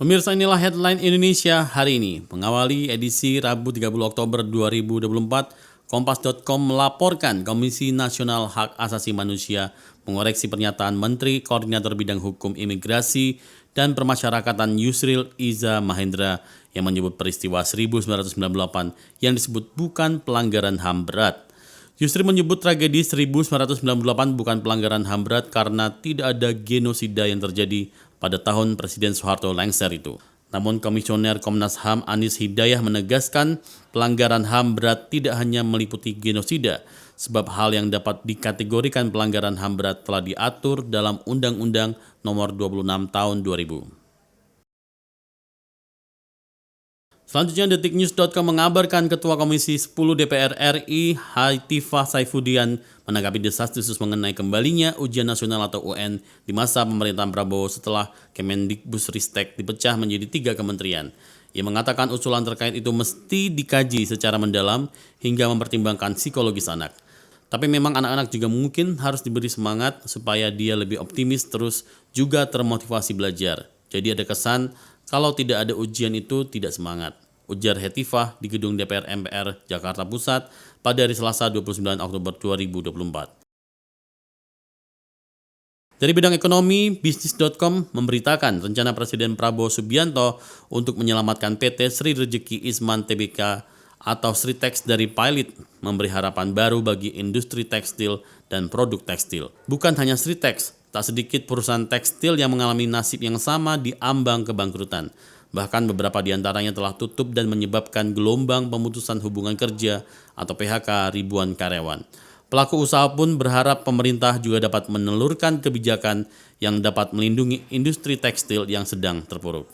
Pemirsa, inilah headline Indonesia hari ini. Mengawali edisi Rabu 30 Oktober 2024, Kompas.com melaporkan Komisi Nasional Hak Asasi Manusia mengoreksi pernyataan Menteri Koordinator Bidang Hukum Imigrasi dan Permasyarakatan Yusril Iza Mahendra yang menyebut peristiwa 1998 yang disebut bukan pelanggaran HAM berat. Yusril menyebut tragedi 1998 bukan pelanggaran HAM berat karena tidak ada genosida yang terjadi pada tahun Presiden Soeharto lengser itu. Namun Komisioner Komnas HAM Anis Hidayah menegaskan pelanggaran HAM berat tidak hanya meliputi genosida, sebab hal yang dapat dikategorikan pelanggaran HAM berat telah diatur dalam Undang-Undang Nomor 26 Tahun 2000. Selanjutnya, detiknews.com mengabarkan Ketua Komisi 10 DPR RI, Hatifah Saifuddin, menanggapi desas-desus mengenai kembalinya ujian nasional atau UN di masa pemerintahan Prabowo setelah Kemendikbudristek dipecah menjadi 3 kementerian. Ia mengatakan usulan terkait itu mesti dikaji secara mendalam hingga mempertimbangkan psikologis anak. Tapi memang anak-anak juga mungkin harus diberi semangat supaya dia lebih optimis terus juga termotivasi belajar. Jadi ada kesan kalau tidak ada ujian itu tidak semangat, ujar Hatifah di gedung DPR MPR Jakarta Pusat pada hari Selasa 29 Oktober 2024. Dari bidang ekonomi, bisnis.com memberitakan rencana Presiden Prabowo Subianto untuk menyelamatkan PT Sri Rejeki Isman Tbk atau Sritex dari pilot memberi harapan baru bagi industri tekstil dan produk tekstil. Bukan hanya Sritex, tak sedikit perusahaan tekstil yang mengalami nasib yang sama di ambang kebangkrutan. Bahkan beberapa di antaranya telah tutup dan menyebabkan gelombang pemutusan hubungan kerja atau PHK ribuan karyawan. Pelaku usaha pun berharap pemerintah juga dapat menelurkan kebijakan yang dapat melindungi industri tekstil yang sedang terpuruk.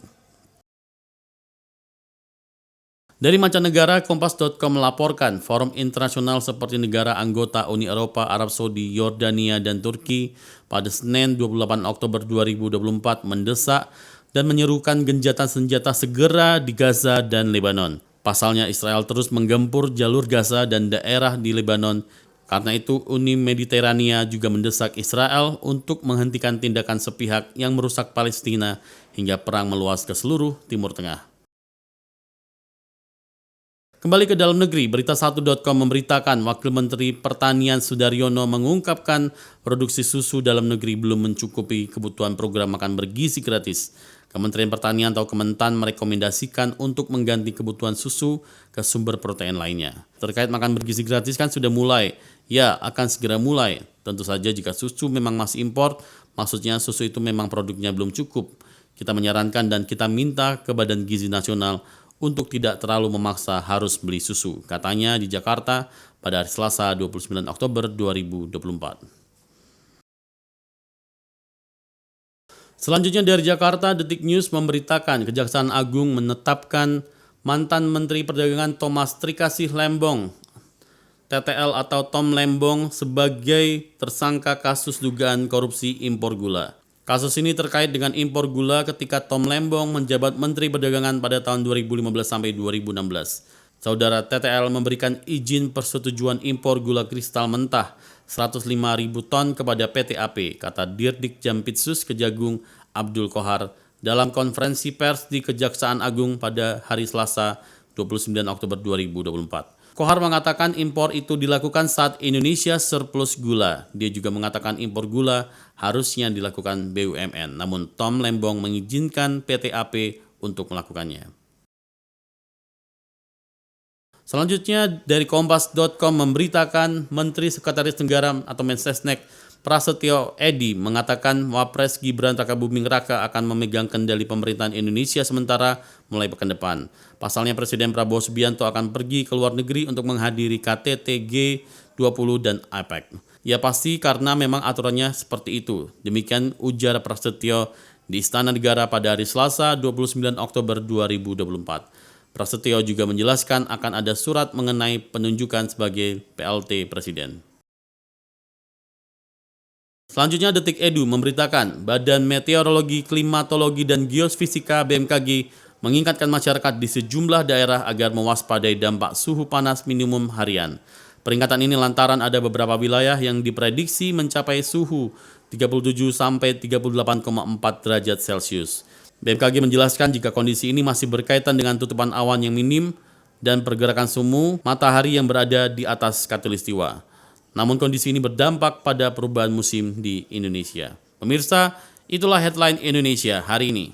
Dari mancanegara, Kompas.com melaporkan forum internasional seperti negara anggota Uni Eropa, Arab Saudi, Yordania, dan Turki pada Senin 28 Oktober 2024 mendesak dan menyerukan gencatan senjata segera di Gaza dan Lebanon. Pasalnya Israel terus menggempur jalur Gaza dan daerah di Lebanon. Karena itu Uni Mediterania juga mendesak Israel untuk menghentikan tindakan sepihak yang merusak Palestina hingga perang meluas ke seluruh Timur Tengah. Kembali ke dalam negeri, berita1.com memberitakan Wakil Menteri Pertanian Sudaryono mengungkapkan produksi susu dalam negeri belum mencukupi kebutuhan program makan bergizi gratis. Kementerian Pertanian atau Kementan merekomendasikan untuk mengganti kebutuhan susu ke sumber protein lainnya. Terkait makan bergizi gratis kan sudah mulai, ya akan segera mulai. Tentu saja jika susu memang masih impor, maksudnya susu itu memang produknya belum cukup. Kita menyarankan dan kita minta ke Badan Gizi Nasional untuk tidak terlalu memaksa harus beli susu, katanya di Jakarta pada hari Selasa 29 Oktober 2024. Selanjutnya dari Jakarta, Detik News memberitakan Kejaksaan Agung menetapkan mantan Menteri Perdagangan Thomas Trikasih Lembong, TTL atau Tom Lembong sebagai tersangka kasus dugaan korupsi impor gula. Kasus ini terkait dengan impor gula ketika Tom Lembong menjabat Menteri Perdagangan pada tahun 2015 sampai 2016. Saudara TTL memberikan izin persetujuan impor gula kristal mentah 105.000 ton kepada PT AP, kata Dirdik Jampitsus Kejagung Abdul Kohar dalam konferensi pers di Kejaksaan Agung pada hari Selasa 29 Oktober 2024. Kohar mengatakan impor itu dilakukan saat Indonesia surplus gula. Dia juga mengatakan impor gula harusnya dilakukan BUMN, namun Tom Lembong mengizinkan PT AP untuk melakukannya. Selanjutnya dari Kompas.com memberitakan Menteri Sekretaris Negara atau Mensesnek Prasetyo Edy mengatakan Wapres Gibran Rakabuming Raka akan memegang kendali pemerintahan Indonesia sementara mulai pekan depan. Pasalnya Presiden Prabowo Subianto akan pergi ke luar negeri untuk menghadiri KTT G20 dan APEC. Ya pasti karena memang aturannya seperti itu. Demikian ujar Prasetyo di Istana Negara pada hari Selasa 29 Oktober 2024. Prasetyo juga menjelaskan akan ada surat mengenai penunjukan sebagai PLT Presiden. Selanjutnya Detik Edu memberitakan Badan Meteorologi, Klimatologi, dan Geofisika BMKG mengingatkan masyarakat di sejumlah daerah agar mewaspadai dampak suhu panas minimum harian. Peringatan ini lantaran ada beberapa wilayah yang diprediksi mencapai suhu 37 sampai 38,4 derajat Celcius. BMKG menjelaskan jika kondisi ini masih berkaitan dengan tutupan awan yang minim dan pergerakan semu matahari yang berada di atas khatulistiwa. Namun kondisi ini berdampak pada perubahan musim di Indonesia. Pemirsa, itulah headline Indonesia hari ini.